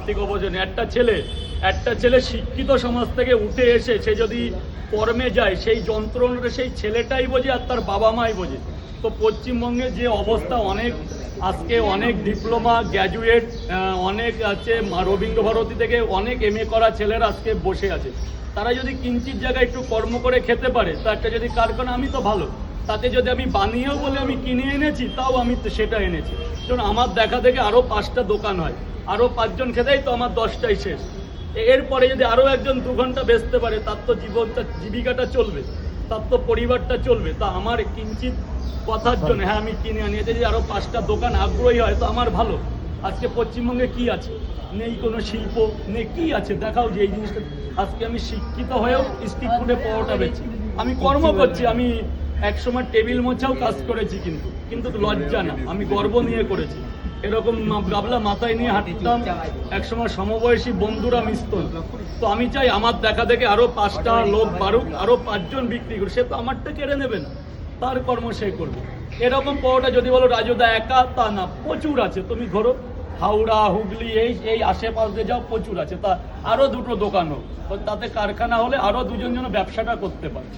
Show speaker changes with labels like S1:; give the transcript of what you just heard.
S1: আর্থিক অবজনে একটা ছেলে শিক্ষিত সমাজ থেকে উঠে এসে সে যদি কর্মে যায়, সেই যন্ত্রণাটা সেই ছেলেটাই বোঝে আর তার বাবা মাই বোঝে। তো পশ্চিমবঙ্গে যে অবস্থা, আজকে অনেক ডিপ্লোমা গ্র্যাজুয়েট, অনেক আছে রবীন্দ্রভারতী থেকে অনেক MA করা ছেলেরা আজকে বসে আছে। তারা যদি কিঞ্চিত জায়গায় একটু কর্ম করে খেতে পারে, তো একটা যদি কারখানা, আমি তো ভালো, তাতে যদি আমি বানিয়েও বলে আমি কিনে এনেছি, তাও আমি তো সেটা এনেছি। কারণ আমার দেখা দেখে আরও 5টা দোকান হয়, আরও 5 জন খেতেই তো আমার 10টাই শেষ। এরপরে যদি আরও একজন 2 ঘন্টা বেচতে পারে, তার তো জীবিকাটা চলবে, তার তো পরিবারটা চলবে। তা আমার কিঞ্চিত কথার জন্য হ্যাঁ আমি কিনে আনি, এতে যদি আরও 5টা দোকান আগ্রহী হয় তো আমার ভালো। আজকে পশ্চিমবঙ্গে কি আছে? নেই কোনো শিল্প, নেই, কি আছে দেখাও যে এই জিনিসটা। আজকে আমি শিক্ষিত হয়েও স্ট্রিট ফুডে পরোটা বেচি, আমি কর্ম করছি, আমি একসময় টেবিল মোছাও কাজ করেছি, কিন্তু লজ্জা না, আমি গর্ব নিয়ে করেছি। এরকম গাবলা মাথায় নিয়ে হাঁটতাম, একসময় সমবয়সী বন্ধুরা মিশত। তো আমি চাই আমার দেখা দেখে আরও 5টা লোক বাড়ুক, আরও 5 জন বিক্রি করুক, সে তো আমারটা কেড়ে নেবে না, তার কর্ম সে করবে। এরকম পরোটা যদি বলো রাজুদা একা, তা না, প্রচুর আছে। তুমি ধরো হাওড়া, হুগলি, এই আশেপাশে যাও, প্রচুর আছে। তা আরও 2টো দোকান হোক, তাতে কারখানা হলে আরও 2জন যেন ব্যবসাটা করতে পারে।